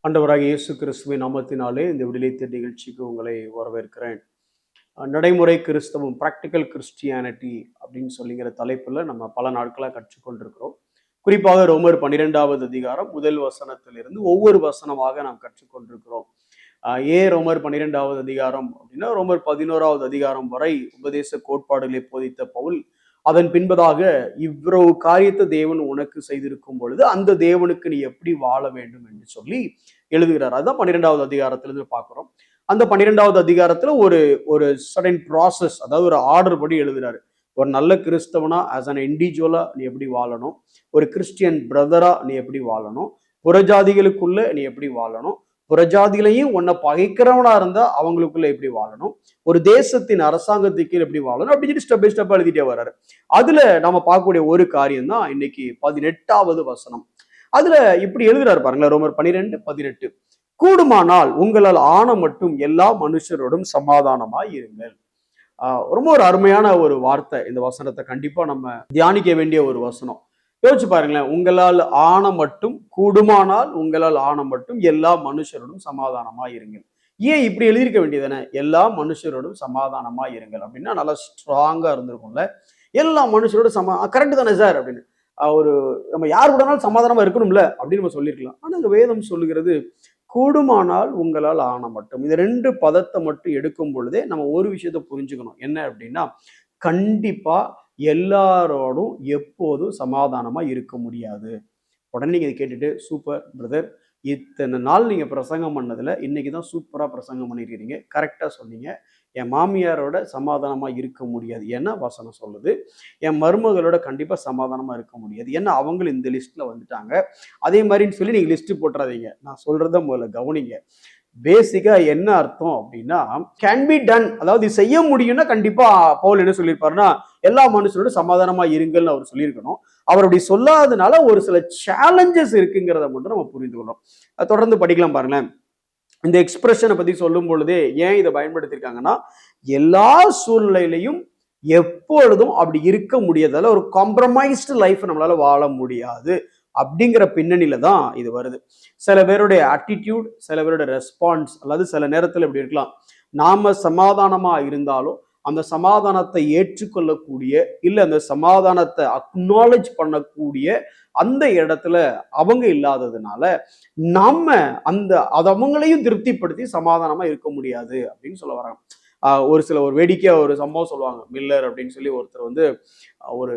ஆண்டவராகிய இயேசு கிறிஸ்துவின் நாமத்தினாலே இந்த விடுதலை தேர் நிகழ்ச்சிக்கு உங்களை வரவேற்கிறேன். நடைமுறை கிறிஸ்தவம், பிராக்டிக்கல் கிறிஸ்டியானிட்டி அப்படின்னு சொல்லிங்கிற தலைப்புல நம்ம பல நாட்களாக கற்றுக்கொண்டிருக்கிறோம். குறிப்பாக ரோமர் 12வது அதிகாரம் முதல் வசனத்திலிருந்து ஒவ்வொரு வசனமாக நாம் கற்றுக்கொண்டிருக்கிறோம். ஏன் ரோமர் 12வது அதிகாரம் அப்படின்னா, ரோமர் 11வது அதிகாரம் வரை உபதேச கோட்பாடுகளை போதித்த பவுல் அதன் பின்பதாக இவ்வளவு காரியத்தை தேவன் உனக்கு செய்திருக்கும் பொழுது அந்த தேவனுக்கு நீ எப்படி வாழ வேண்டும் என்று சொல்லி எழுதுகிறார். அதுதான் 12வது அதிகாரத்திலிருந்து பார்க்கிறோம். அந்த 12வது அதிகாரத்துல ஒரு ஒரு சடன் ப்ராசஸ், அதாவது ஒரு ஆர்டர் படி எழுதுறாரு. ஒரு நல்ல கிறிஸ்தவனா ஆஸ் அன் இண்டிவிஜுவலா நீ எப்படி வாழணும், ஒரு கிறிஸ்டியன் பிரதரா நீ எப்படி வாழணும், புறஜாதிகளுக்குள்ள நீ எப்படி வாழணும், புறஜாதிகளையும் உன்னை பகைக்கிறவனா இருந்தா அவங்களுக்குள்ள எப்படி வாழணும், ஒரு தேசத்தின் அரசாங்கத்துக்கு எப்படி வாழணும் அப்படின்னு ஸ்டெப் பை ஸ்டெப் எழுதிட்டே வர்றாரு. அதுல நம்ம பார்க்கக்கூடிய ஒரு காரியம் தான் இன்னைக்கு 18வது வசனம். அதுல இப்படி எழுதுறாரு பாருங்களேன், ரோமர் 12:18. கூடுமானால் உங்களால் ஆன மட்டும் எல்லா மனுஷரோடும் சமாதானமாய் இருங்கள். ரொம்ப ஒரு அருமையான ஒரு வார்த்தை. இந்த வசனத்தை கண்டிப்பா நம்ம தியானிக்க வேண்டிய ஒரு வசனம். யோசிச்சு பாருங்களேன், உங்களால் ஆன மட்டும், கூடுமானால் உங்களால் ஆன மட்டும் எல்லா மனுஷரோடும் சமாதானமா இருங்கள். ஏன் இப்படி எழுதியிருக்க வேண்டியதானே, எல்லா மனுஷரோடும் சமாதானமா இருங்கள் அப்படின்னா நல்லா ஸ்ட்ராங்கா இருந்திருக்கும்ல. எல்லா மனுஷரோடும் கரெக்ட் தானே சார் அப்படின்னு ஒரு நம்ம யார் கூடனாலும் சமாதானமா இருக்கணும்ல அப்படின்னு நம்ம சொல்லியிருக்கலாம். ஆனா இந்த வேதம் சொல்லுகிறது கூடுமானால் உங்களால் ஆன மட்டும். இந்த ரெண்டு பதத்தை மட்டும் எடுக்கும் பொழுதே நம்ம ஒரு விஷயத்த புரிஞ்சுக்கணும். என்ன அப்படின்னா, கண்டிப்பா எல்லாரோடும் எப்போதும் சமாதானமா இருக்க முடியாது. உடனே நீங்க இதை கேட்டுட்டு, சூப்பர் பிரதர், இத்தனை நாள் நீங்க பிரசங்கம் பண்ணதுல இன்னைக்குதான் சூப்பரா பிரசங்கம் பண்ணிருக்கிறீங்க, கரெக்டா சொன்னீங்க. என் மாமியாரோட சமாதானமா இருக்க முடியாது, ஏன்னா வசனம் சொல்லுது. என் மருமகளோட கண்டிப்பா சமாதானமா இருக்க முடியாது, ஏன்னா அவங்களும் இந்த லிஸ்ட்ல வந்துட்டாங்க. அதே மாதிரின்னு சொல்லி நீங்க லிஸ்ட் போட்டுறாதீங்க. நான் சொல்றத முதல்ல கவனிங்க. பேசிக்கா என்ன அர்த்தம் அப்படின்னா, கேன் பி டன், அதாவது செய்ய முடியும்னா கண்டிப்பா பவுல் என்ன சொல்லியிருப்பாருன்னா, எல்லா மனுஷனோட சமாதானமா இருங்கள்னு அவர் சொல்லியிருக்கணும். அவர் அப்படி சொல்லாதனால ஒரு சில சேலஞ்சஸ் இருக்குங்கிறத மட்டும் நம்ம புரிந்து கொள்ளணும். தொடர்ந்து படிக்கலாம் பாருங்களேன். இந்த எக்ஸ்பிரஷனை பத்தி சொல்லும் பொழுதே ஏன் இதை பயன்படுத்தியிருக்காங்கன்னா, எல்லா சூழ்நிலையிலையும் எப்பொழுதும் அப்படி இருக்க முடியாதால ஒரு காம்ப்ரமைஸ்டு லைஃப் நம்மளால வாழ முடியாது அப்படிங்கிற பின்னணியில தான் இது வருது. சில பேருடைய ஆட்டிடியூட், சில பேருடைய ரெஸ்பான்ஸ், அல்லது சில நேரத்தில் இப்படி இருக்கலாம். நாம சமாதானமா இருந்தாலும் அந்த சமாதானத்தை ஏற்றுக்கொள்ளக்கூடிய, இல்ல அந்த சமாதானத்தை அக்னாலேஜ் பண்ணக்கூடிய அந்த இடத்துல அவங்க இல்லாததுனால நம்ம அந்த அவங்களையும் திருப்திப்படுத்தி சமாதானமா இருக்க முடியாது அப்படின்னு சொல்ல வராங்க. ஒரு வேடிக்கையா ஒரு சம்பவம் சொல்லுவாங்க. மில்லர் அப்படின்னு சொல்லி ஒருத்தர் வந்து ஒரு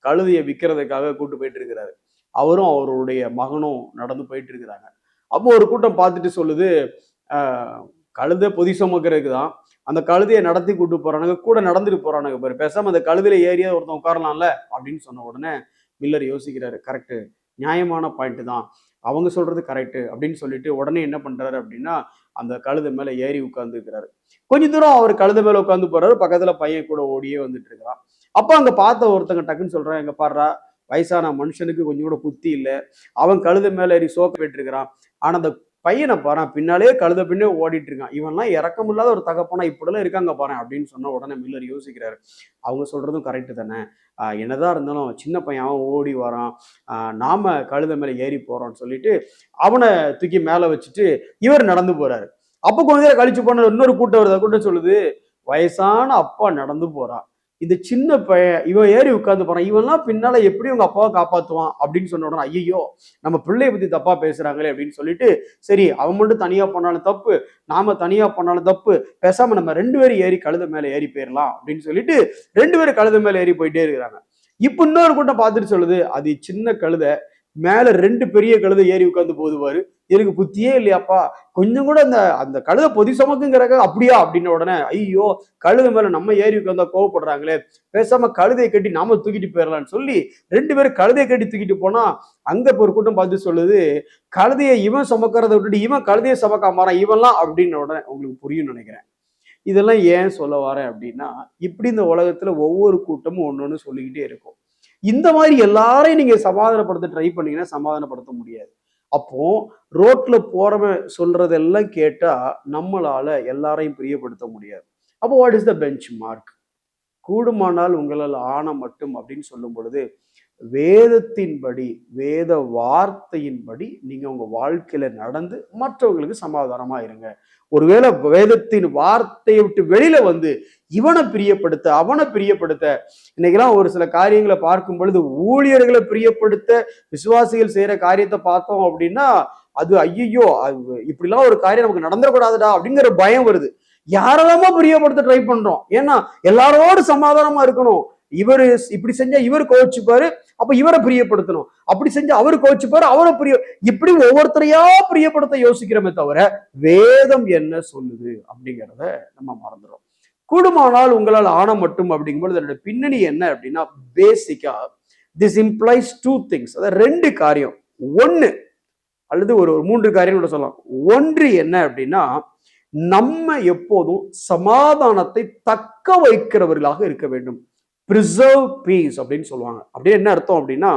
கழுதையை விற்கிறதுக்காக கூட்டு போயிட்டு இருக்கிறாரு. அவரும் அவருடைய மகனும் நடந்து போயிட்டு இருக்கிறாங்க. அப்போ ஒரு கூட்டம் பார்த்துட்டு சொல்லுது, கழுதை பொதி சுமக்கிறதுக்கு தான், அந்த கழுதையை நடத்தி கூட்டு போறானுங்க, கூட நடந்துட்டு போறானுங்க பாரு, பேசாம அந்த கழுதையில ஏறியா ஒருத்தன் உட்காரலாம்ல அப்படின்னு சொன்ன உடனே மில்லர் யோசிக்கிறாரு. கரெக்டு, நியாயமான பாயிண்ட் தான், அவங்க சொல்றது கரெக்டு அப்படின்னு சொல்லிட்டு உடனே என்ன பண்றாரு அப்படின்னா, அந்த கழுதை மேல ஏறி உட்கார்ந்துருக்கிறாரு. கொஞ்ச தூரம் அவர் கழுதை மேல உட்காந்து போறாரு. பக்கத்துல பையன் கூட ஓடியே வந்துட்டு இருக்கிறான். அப்ப அங்க பார்த்த ஒருத்தங்க டக்குன்னு சொல்றான், எங்க பாடுறா, வயசான மனுஷனுக்கு கொஞ்சம் கூட புத்தி இல்லை, அவன் கழுதை மேல ஏறி சோக்க போயிட்டு இருக்கிறான். ஆனா அந்த பையனை பாரு, பின்னாலே கழுத பின்னே ஓடிட்டு இருக்கான். இவன்லாம் இறக்கம் இல்லாத ஒரு தகப்பனா இப்படிலாம் இருக்காங்க பாரு அப்படின்னு சொன்ன உடனே மில்லர் யோசிக்கிறாரு. அவங்க சொல்றதும் கரெக்டு தானே, என்னதான் இருந்தாலும் சின்ன பையன் அவன் ஓடி வரான், நாம கழுத மேல ஏறி போறோம்னு சொல்லிட்டு அவனை தூக்கி மேல வச்சுட்டு இவர் நடந்து போறாரு. அப்ப கொஞ்ச நேரம் கழிச்சு போன இன்னொரு கூட்டம் வருது. கூட்டம் சொல்லுது, வயசான அப்பா நடந்து போறான், இந்த சின்ன பையன் இவன் ஏறி உட்கார்ந்து போறான், இவன்லாம் பின்னால எப்படி உங்க அப்பாவை காப்பாத்துவான் அப்படின்னு சொன்ன உடனே, ஐயோ நம்ம பிள்ளைய பத்தி தப்பா பேசுறாங்களே அப்படின்னு சொல்லிட்டு, சரி அவன் மட்டும் தனியா போனாலும் தப்பு, நாம தனியா போனாலும் தப்பு, பேசாம நம்ம 2 பேரும் ஏறி கழுத மேல ஏறி போயிடலாம் அப்படின்னு சொல்லிட்டு 2 பேரும் கழுத மேல ஏறி போயிட்டே இருக்கிறாங்க. இப்ப இன்னொரு கூட்டம் பார்த்துட்டு சொல்லுது, அது சின்ன கழுத, மேல 2 பெரிய கழுதை ஏறி உட்கார்ந்து போதுவாரு, எனக்கு புத்தியே இல்லையாப்பா, கொஞ்சம் கூட அந்த அந்த கழுதை பொதி சுமக்குங்கிறக்க அப்படியா அப்படின்னு உடனே, ஐயோ கழுதை மேல நம்ம ஏறி உட்கார்ந்தா கோவப்படுறாங்களே, பேசாம கழுதையை கட்டி நாம தூக்கிட்டு போயிடலாம்னு சொல்லி 2 பேரும் கழுதையை கட்டி தூக்கிட்டு போனா, அங்க ஒரு கூட்டம் பார்த்து சொல்லுது, கழுதையை இவன் சுமக்கிறத விட்டுட்டு இவன் கழுதையை சுமக்க மாறான் இவன்லாம் அப்படின்னு உடனே உங்களுக்கு புரியும் நினைக்கிறேன். இதெல்லாம் ஏன் சொல்ல வரேன் அப்படின்னா, இப்படி இந்த உலகத்துல ஒவ்வொரு கூட்டமும் ஒன்னொன்னு சொல்லிக்கிட்டே இருக்கும். இந்த மாதிரி எல்லாரையும் நீங்க சமாதானப்படுத்த ட்ரை பண்ணீங்கன்னா சமாதானப்படுத்த முடியாது. அப்போ ரோட்ல போறவன் சொல்றதெல்லாம் கேட்டா நம்மளால எல்லாரையும் பிரியப்படுத்த முடியாது. அப்போ what is the bench mark? கூடுமானால் உங்களால் ஆன மட்டும் அப்படின்னு சொல்லும் பொழுது, வேதத்தின்படி, வேத வார்த்தையின்படி நீங்க உங்க வாழ்க்கையில நடந்து மற்றவங்களுக்கு சமாதானமா இருங்க. ஒருவேளை வேதத்தின் வார்த்தையை விட்டு வெளியில வந்து இவனை பிரியப்படுத்த, அவனை பிரியப்படுத்த, இன்னைக்கெல்லாம் ஒரு சில காரியங்களை பார்க்கும் பொழுது ஊழியர்களை பிரியப்படுத்த விசுவாசிகள் செய்யற காரியத்தை பார்த்தோம் அப்படின்னா அது ஐயோ இப்படிலாம் ஒரு காரியம் நமக்கு நடந்துடக்கூடாதுடா அப்படிங்கிற பயம் வருது. யாரெல்லாமோ பிரியப்படுத்த ட்ரை பண்றோம். ஏன்னா எல்லாரோடு சமாதானமா இருக்கணும். இவரு இப்படி செஞ்சா இவரு கோவிச்சுப்பாரு, அப்ப இவரை பிரியப்படுத்தணும். அப்படி செஞ்சா அவரு கோவிச்சுப்பாரு, அவரை இப்படி ஒவ்வொருத்தரையா பிரியப்படுத்த யோசிக்கிறோமே தவிர வேதம் என்ன சொல்லுது அப்படிங்கிறத நம்ம மறந்துடும். கூடுமானால் உங்களால் ஆன மட்டும் அப்படிங்கும்போது அதோட பின்னணி என்ன அப்படின்னா பேசிக்கா திஸ் இம்ப்ளைஸ் 2 things. அதாவது 2 காரியம். ஒன்னு அல்லது ஒரு 3 காரியம் கூட சொல்லலாம். ஒன்று என்ன அப்படின்னா நம்ம எப்போதும் சமாதானத்தை தக்க வைக்கிறவர்களாக இருக்க வேண்டும். preserve peace அப்படின்னு சொல்லுவாங்க. அப்படியே என்ன அர்த்தம் அப்படின்னா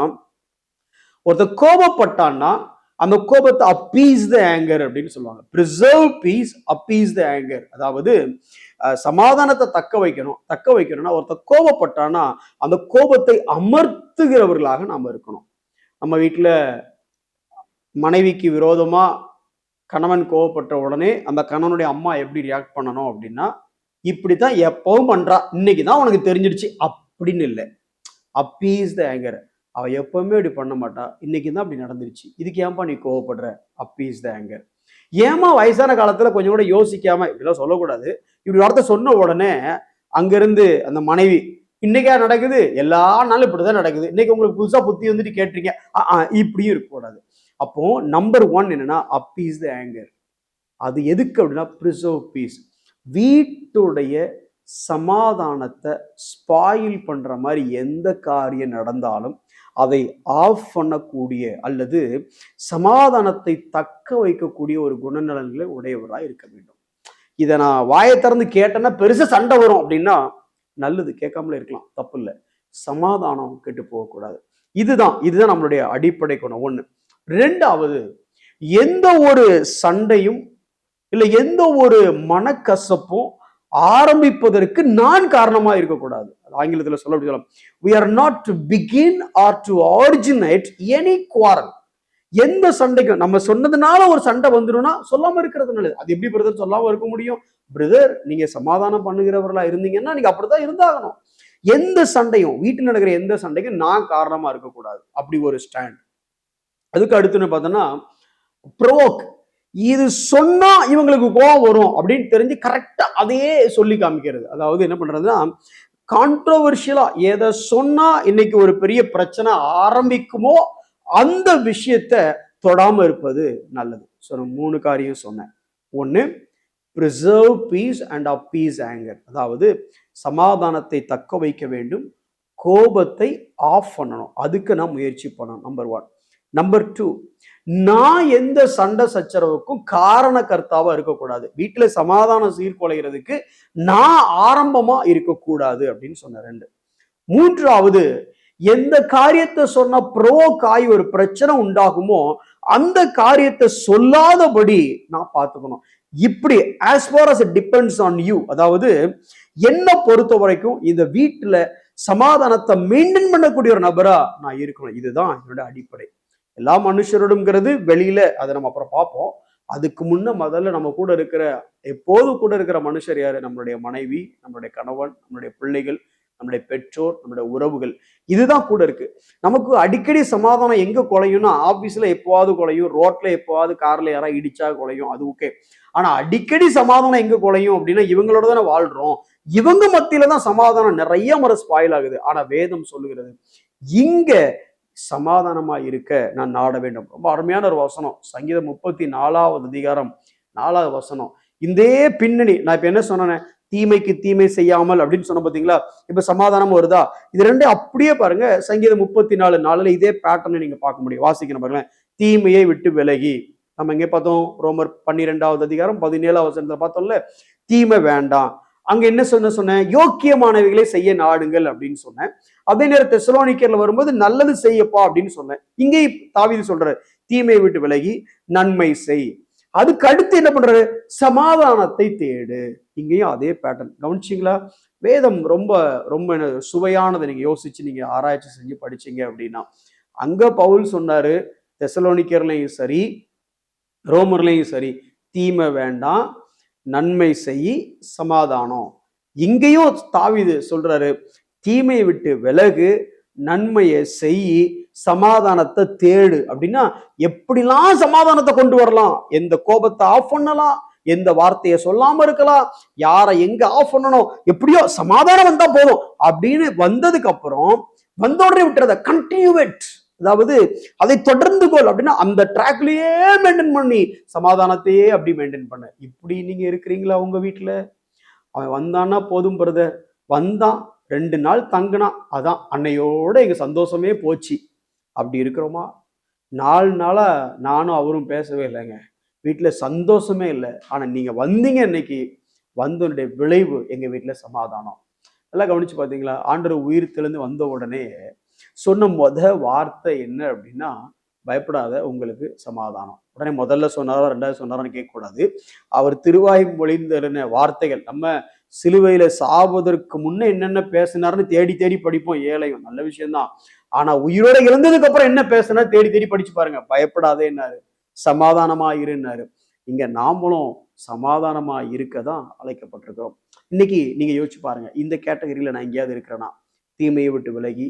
ஒருத்தர் கோபப்பட்டான்னா அந்த கோபத்தை அப்பீஸ் த ஆங்கர் அப்படின்னு சொல்லுவாங்க. preserve peace, appease the anger. அதாவது சமாதானத்தை தக்க வைக்கணும்னா ஒருத்தர் கோபப்பட்டான்னா அந்த கோபத்தை அமர்த்துகிறவர்களாக நாம இருக்கணும். நம்ம வீட்டுல மனைவிக்கு விரோதமா கணவன் கோவப்பட்ட உடனே அந்த கணவனுடைய அம்மா எப்படி ரியாக்ட் பண்ணணும் அப்படின்னா இப்படித்தான் எப்பவும் பண்றா, இன்னைக்குதான் உனக்கு தெரிஞ்சிடுச்சு அப்படின்னு இல்லை. அப்பீஸ் த ஆங்கர். அவ எப்பவுமே இப்படி பண்ண மாட்டா, இன்னைக்குதான் அப்படி நடந்துருச்சு, இதுக்கு ஏன்பா நீ கோவப்படுற? அப்பீஸ் த ஆங்கர். ஏமா வயசான காலத்துல கொஞ்சம் கூட யோசிக்காம இப்படிலாம் சொல்லக்கூடாது. இப்படி வார்த்தை சொன்ன உடனே அங்கிருந்து அந்த மனைவி இன்னைக்கா நடக்குது, எல்லா நாளும் இப்படிதான் நடக்குது, இன்னைக்கு உங்களுக்கு புதுசா புத்தி வந்துட்டு கேட்டிருக்கீங்க, இப்படியும் இருக்கக்கூடாது. அப்போ நம்பர் 1 என்னன்னா அப்பீஸ் த ஆங்கர். அது எதுக்கு அப்படின்னா preserve peace. வீட்டுடைய சமாதானத்தை ஸ்பாயில் பண்ற மாதிரி எந்த காரியம் நடந்தாலும் அதை ஆஃப் பண்ணக்கூடிய அல்லது சமாதானத்தை தக்க வைக்கக்கூடிய ஒரு குணநலன்களை உடையவராக இருக்க வேண்டும். இதை நான் வாயை திறந்து கேட்டேன்னா பெருசா சண்டை வரும் அப்படின்னா நல்லது, கேட்காமலே இருக்கலாம், தப்பு இல்லை. சமாதானம் கெட்டு போகக்கூடாது. இதுதான் நம்மளுடைய அடிப்படை குணம். 1. 2வது, எந்த ஒரு சண்டையும் இல்லை எந்த ஒரு மனக்கசப்பும் ஆரம்பிப்பதற்கு நான் காரணமா இருக்கக்கூடாது. ஆங்கிலத்தில் சொல்லலாம், we are not to begin or to originate any quarrel. எந்த சண்டைக்கும் நம்ம சொன்னதுனால ஒரு சண்டை வந்துடும்னா சொல்லாம இருக்கிறது நல்லது. அது எப்படி பிரதர் சொல்லாம இருக்க முடியும்? பிரதர், நீங்க சமாதானம் பண்ணுகிறவர்களா இருந்தீங்கன்னா நீங்க அப்படிதான் இருந்தாகணும். எந்த சண்டையும், வீட்டில் நடக்கிற எந்த சண்டைக்கும் நான் காரணமா இருக்கக்கூடாது. அப்படி ஒரு ஸ்டாண்ட். அதுக்கு அடுத்துன்னு பார்த்தோன்னா ப்ரோவோக். இது சொன்னா இவங்களுக்கு கோவம் வரும் அப்படின்னு தெரிஞ்சு கரெக்டா அதையே சொல்லி காமிக்கிறது. அதாவது என்ன பண்றதுன்னா கான்ட்ரோவர்ஷியலா எதை சொன்னா இன்னைக்கு ஒரு பெரிய பிரச்சனை ஆரம்பிக்குமோ அந்த விஷயத்த தொடாம இருப்பது நல்லது. ஸோ 3 காரியம் சொன்னேன். 1, preserve peace and appease anger. அதாவது சமாதானத்தை தக்க வைக்க வேண்டும், கோபத்தை ஆஃப் பண்ணணும், அதுக்கு நான் முயற்சி பண்ணணும். நம்பர் 1. நம்பர் 2, நான் எந்த சண்டை சச்சரவுக்கும் காரணக்கர்த்தாவா இருக்கக்கூடாது. வீட்டுல சமாதானம் சீர்குலைகிறதுக்கு நான் ஆரம்பமா இருக்கக்கூடாது அப்படின்னு சொன்ன 2. 3வது, எந்த காரியத்தை சொன்னா ப்ரோவோக் ஆகி ஒரு பிரச்சனை உண்டாகுமோ அந்த காரியத்தை சொல்லாதபடி நான் பார்த்துக்கணும். இப்படி as far as it depends on you, அதாவது என்ன பொறுத்த வரைக்கும் இந்த வீட்டுல சமாதானத்தை மெயின்டைன் பண்ணக்கூடிய ஒரு நபரா நான் இருக்கணும். இதுதான் என்னோட அடிப்படை. எல்லா மனுஷரோடுங்கிறது வெளியில அதை நம்ம அப்புறம் பார்ப்போம். அதுக்கு முதல்ல நம்ம கூட இருக்கிற, எப்போதும் கூட இருக்கிற மனுஷர் யாரு? நம்மளுடைய மனைவி, நம்மளுடைய கணவன், நம்மளுடைய பிள்ளைகள், நம்மளுடைய பெற்றோர், நம்மளுடைய உறவுகள். இதுதான் கூட இருக்கு. நமக்கு அடிக்கடி சமாதானம் எங்க குலையும்னா ஆபீஸ்ல எப்போவாது குலையும், ரோட்ல எப்போவாது கார்ல யாராவது இடிச்சா குலையும், அது ஓகே. ஆனா அடிக்கடி சமாதானம் எங்க குலையும் அப்படின்னா இவங்களோட தானே வாழ்றோம், இவங்க மத்தியில தான் சமாதானம் நிறைய முறை ஸ்பாயில் ஆகுது. ஆனா வேதம் சொல்லுகிறது இங்க சமாதானமா இருக்க நான் நாட வேண்டும். ரொம்ப அருமையான ஒரு வசனம், சங்கீதம் 34வது அதிகாரம் 4வது வசனம். இந்த பின்னணி நான் இப்ப என்ன சொன்னேன், தீமைக்கு தீமை செய்யாமல் அப்படின்னு சொன்ன பாத்தீங்களா, இப்ப சமாதானம் வருதா? இது 2 அப்படியே பாருங்க. சங்கீதம் 34:4 இதே பேட்டர்னை நீங்க பார்க்க முடியும். வாசிக்கணும் பாருங்களேன். தீமையை விட்டு விலகி, நம்ம எங்கே பார்த்தோம்? ரோமர் 12வது அதிகாரம் 17வது வசனத்துல பார்த்தோம்ல, தீமை வேண்டாம். அங்க என்ன சொன்னேன், யோக்கியமானவைகளை செய்ய நாடுங்கள் அப்படின்னு சொன்னேன். அதே நேரம் தெசலோனிக்கேர்ல வரும்போது நல்லது செய்யப்பா அப்படின்னு சொன்னேன். இங்கே தாவீது சொல்றாரு, தீமையை விட்டு விலகி நன்மை செய். அதுக்கு அடுத்து என்ன பண்றாரு? சமாதானத்தை தேடு. இங்கேயும் அதே பேட்டர்ன் கவனிச்சிங்களா? வேதம் ரொம்ப ரொம்ப சுவையானதை நீங்க யோசிச்சு நீங்க ஆராய்ச்சி செஞ்சு படிச்சீங்க அப்படின்னா, அங்க பவுல் சொன்னாரு, தெசலோனிக்கர்லையும் சரி ரோமர்லையும் சரி, தீமை வேண்டாம், நன்மை செய், சமாதானம். இங்கேயும் தாவீது சொல்றாரு, தீமையை விட்டு விலகு, நன்மையை செய், சமாதானத்தை தேடு. அப்படின்னா எப்படிலாம் சமாதானத்தை கொண்டு வரலாம், எந்த கோபத்தை ஆஃப் பண்ணலாம், எந்த வார்த்தையை சொல்லாம இருக்கலாம், யாரை எங்க ஆஃப் பண்ணணும், எப்படியோ சமாதானம் வந்தா போதும் அப்படின்னு வந்ததுக்கு அப்புறம் வந்த உடனே விட்டுறத கண்டினியூவேட், அதாவது அதை தொடர்ந்து கொள் அப்படின்னா அந்த ட்ராக்லயே மெயின்டைன் பண்ணி சமாதானத்தையே அப்படி மெயின்டைன் பண்ண. இப்படி நீங்க இருக்கிறீங்களா உங்க வீட்டுல? அவன் வந்தான்னா போதும் பிரதர், வந்தான் 2 நாள் தங்கினான், அதான் அன்னையோட எங்க சந்தோஷமே போச்சு. அப்படி இருக்கிறோமா? 4 நாளா நானும் அவரும் பேசவே இல்லைங்க, வீட்டுல சந்தோஷமே இல்லை. ஆனா நீங்க வந்தீங்க இன்னைக்கு, வந்தனுடைய விளைவு எங்க வீட்டுல சமாதானம். எல்லாம் கவனிச்சு பாத்தீங்களா? ஆண்டவர் உயிர் தெளிந்து வந்த உடனே சொன்ன வார்த்தை என்ன அப்படின்னா, பயப்படாத, உங்களுக்கு சமாதானம். உடனே முதல்ல சொன்னாரா 2வது சொன்னாரான்னு கேட்கக்கூடாது. அவர் திருவாய் மொழிந்த வார்த்தைகள், நம்ம சிலுவையில சாவதற்கு முன்ன என்னென்ன பேசினார்னு தேடி தேடி படிப்போம், ஏழையும் நல்ல விஷயம்தான். ஆனா உயிரோட இறந்ததுக்கு அப்புறம் என்ன பேசினா தேடி தேடி படிச்சு பாருங்க. பயப்படாதேன்னாரு, சமாதானமா இருன்னாரு. இங்க நாமளும் சமாதானமா இருக்கதான் அழைக்கப்பட்டிருக்கிறோம். இன்னைக்கு நீங்க யோசிச்சு பாருங்க, இந்த கேட்டகரியில நான் எங்கேயாவது இருக்கிறேன்னா, தீமையை விட்டு விலகி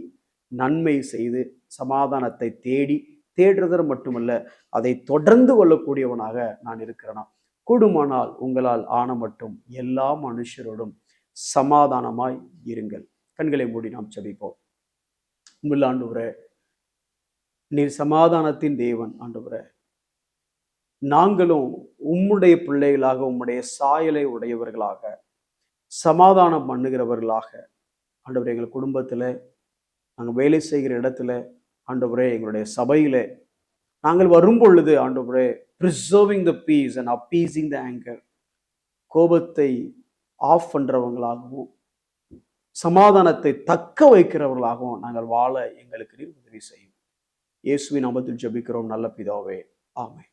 நன்மை செய்து சமாதானத்தை தேடி, தேடுறது மட்டுமல்ல அதை தொடர்ந்து கொள்ளக்கூடியவனாக நான் இருக்கிறேனா? கூடுமானால் உங்களால் ஆன மட்டும் எல்லா மனுஷரோடும் சமாதானமாய் இருங்கள். கண்களை மூடி நாம் ஜெபிப்போம். உங்கள் ஆண்டவரே, நீர் சமாதானத்தின் தேவன். ஆண்டவரே, நாங்களும் உம்முடைய பிள்ளைகளாக, உம்முடைய சாயலை உடையவர்களாக, சமாதானம் பண்ணுகிறவர்களாக ஆண்டவரே, எங்கள் குடும்பத்துல, நாங்கள் வேலை செய்கிற இடத்துல, ஆண்டவரே, எங்களுடைய சபையில நாங்கள் வரும் பொழுது ஆண்டவரே, preserving the peace and appeasing the anger, கோபத்தை ஆஃப் பண்றவங்களாகவும் சமாதானத்தை தக்க வைக்கிறவர்களாகவும் நாங்கள் வாழ எங்களுக்கு நீர் உதவி செய்யும். இயேசுவின் நாமத்தில் ஜெபிக்கிறோம் நல்ல பிதாவே, ஆமென்.